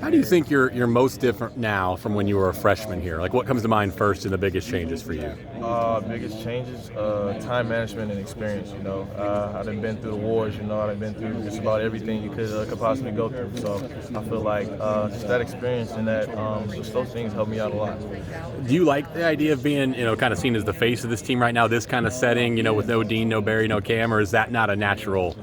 How do you think you're most different now from when you were a freshman here? Like, what comes to mind first and the biggest changes for you? Biggest changes, time management and experience. I've been through the wars. I've been through just about everything you could possibly go through. So I feel like just that experience and that just those things help me out a lot. Do you like the idea of being, kind of seen as the face of this team right now, this kind of setting, with no Dean, no Barry, no Cam, or is that not a natural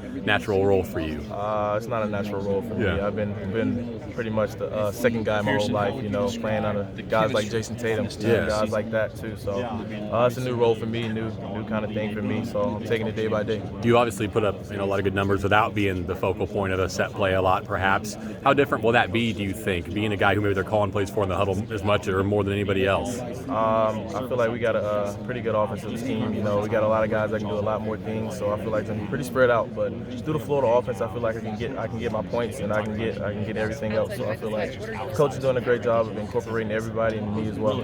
role for you? It's not a natural role for me. Yeah. I've been pretty much the second guy my whole life, playing on guys like Jason Tatum, guys like that too. So it's a new role for me, new kind of thing for me. So I'm taking it day by day. You obviously put up a lot of good numbers without being the focal point of a set play a lot, perhaps. How different will that be, do you think, being a guy who maybe they're calling plays for in the huddle as much or more than anybody else? I feel like we got a pretty good offensive team. We got a lot of guys that can do a lot more things. So I feel like I'm pretty spread out. But through the flow of the offense, I feel like I can get my points and I can get everything else. So I feel like the coach is doing a great job of incorporating everybody and me as well.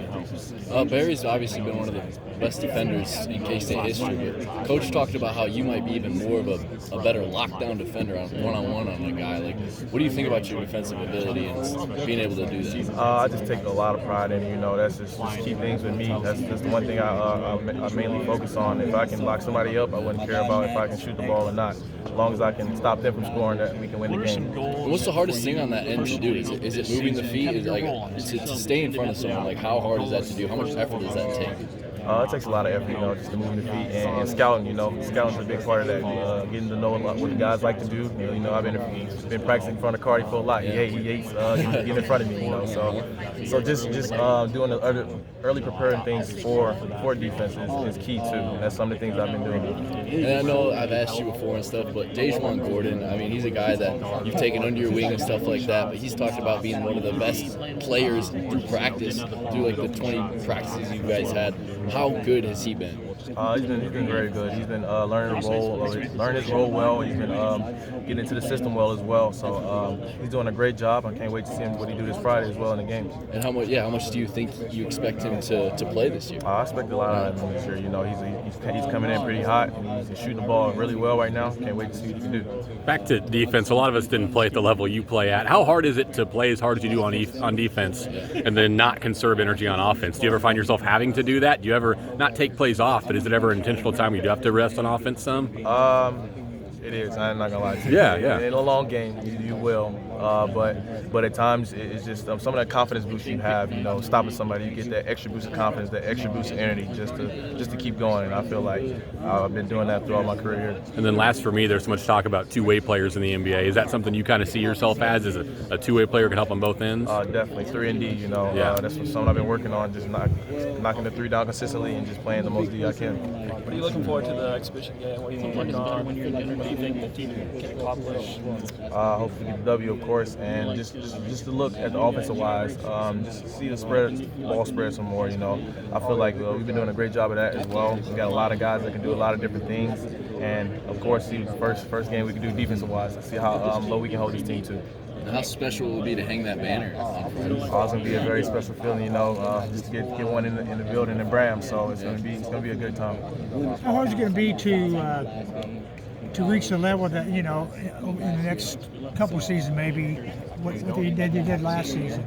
Barry's obviously been one of the best defenders in K-State history, but Coach talked about how you might be even more of a better lockdown defender on one-on-one on a guy. Like, what do you think about your defensive ability and being able to do that? I just take a lot of pride in, that's just key things with me. That's the one thing I mainly focus on. If I can lock somebody up, I wouldn't care about if I can shoot the ball or not. As long as I can stop them from scoring, that we can win the game. What's the hardest thing on that end to do? Is it moving the feet? Is it to stay in front of someone? Like, how hard is that to do? How much effort does that take? It takes a lot of effort, just to move the feet and scouting. Scouting's a big part of that. Getting to know what the guys like to do. I've been practicing in front of Cardi for a lot. He hates getting in front of me. So just doing the early preparing things for defense is key too. That's some of the things I've been doing. And I know I've asked you before and stuff, but Dejuan Gordon, he's a guy that you've taken under your wing and stuff like that. But he's talked about being one of the best players through practice, through like the 20 practices you guys had. How good has he been? He's been very good. He's been learning his role well. He's been getting into the system well as well. So he's doing a great job. I can't wait to see what he do this Friday as well in the game. And how much do you think you expect him to play this year? I expect a lot out of him this year. He's coming in pretty hot and he's shooting the ball really well right now. Can't wait to see what he can do. Back to defense. A lot of us didn't play at the level you play at. How hard is it to play as hard as you do on defense and then not conserve energy on offense? Do you ever find yourself having to do that? Do you ever not take plays off, but is it ever an intentional time you do have to rest on offense some? It is. I'm not gonna lie to you. Yeah. In a long game, you will. But at times it's just some of that confidence boost you have. Stopping somebody, you get that extra boost of confidence, that extra boost of energy, just to keep going. And I feel like I've been doing that throughout my career here. And then last for me, there's so much talk about two-way players in the NBA. Is that something you kind of see yourself as a two-way player can help on both ends? Definitely 3-and-D. That's something I've been working on. Just knocking the three down consistently and just playing the most D I can. What are you looking forward to the exhibition game? What are you working on? What do you think the team can accomplish? Hopefully get the W, of course, and just to look at the offensive wise, just to see the ball spread some more. I feel like we've been doing a great job of that as well. We got a lot of guys that can do a lot of different things, and of course, see the first game we can do defensive wise. See how low we can hold this team too. How special will it be to hang that banner? It's going to be a very special feeling, just to get one in the building in Bram. So it's going to be a good time. How hard is it going to be to reach the level that in the next couple of seasons, maybe what they did last season?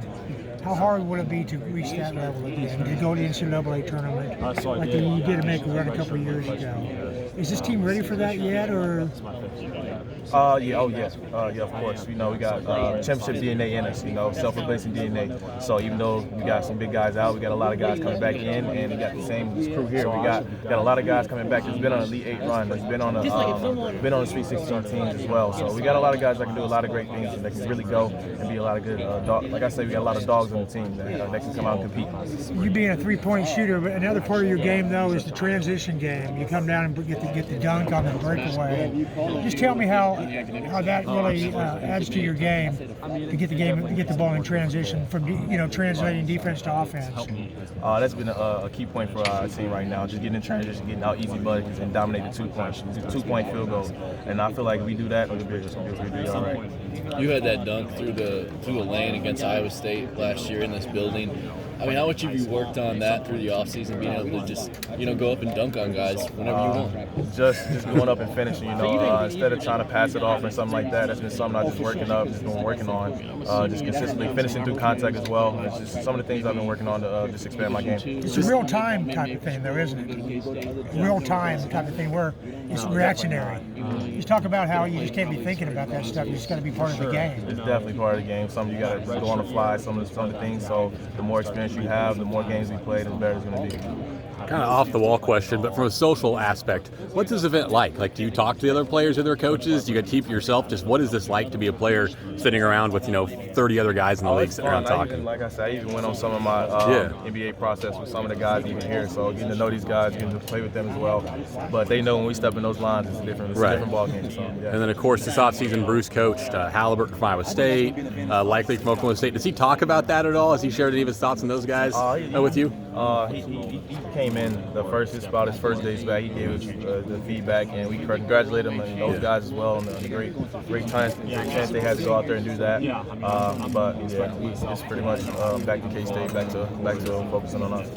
How hard would it be to reach that level again, to go to the NCAA tournament like you did make a run a couple of years ago? Is this team ready for that yet, or? Yeah, of course. We got championship DNA in us, self-replacing DNA. So even though we got some big guys out, we got a lot of guys coming back in, and we got the same crew here. We got a lot of guys coming back. It's been on an Elite 8 run. It's been on a Sweet 16 teams as well. So we got a lot of guys that can do a lot of great things and that can really go and be a lot of good dogs. Like I say, we got a lot of dogs on the team that can come out and compete. You being a three-point shooter, but another part of your game though is the transition game. You come down and get the dunk on the breakaway. Just tell me how that really adds to your game to get the ball in transition from translating defense to offense. That's been a key point for our team right now. Just getting in transition, getting out easy buckets, and dominate the two-point field goal. And I feel like if we do that, we'll be all right. You had that dunk through the lane against Iowa State last year in this building. I mean, how much have you worked on that through the offseason, being able to just, go up and dunk on guys whenever you want? Just going up and finishing, instead of trying to pass it off or something like that. That's been something I've just been working on, just consistently finishing through contact as well. It's just some of the things I've been working on to just expand my game. It's a real-time type of thing, though, isn't it? Real-time type of thing where it's reactionary. You talk about how you just can't be thinking about that stuff. You just got to be part of the game. It's definitely part of the game. Something you got to go on the fly. Some of the things. So the more experience you have, the more games we play, the better it's going to be. Kind of off the wall question, but from a social aspect, what's this event like? Like, do you talk to the other players or their coaches? Do you get to keep it yourself? Just what is this like to be a player sitting around with 30 other guys in the league sitting around talking? Like I said, I even went on some of my NBA process with some of the guys even here. So getting to know these guys, getting to play with them as well. But they know when we step in those lines, it's a different ball game. So, yeah. And then of course this offseason, Bruce coached Halliburton from Iowa State, likely from Oklahoma State. Does he talk about that at all? Has he shared any of his thoughts on those guys with you? He came in about his first days back. He gave us the feedback, and we congratulate him and those guys as well on the great chance they had to go out there and do that. But it's pretty much back to K-State, back to focusing on us.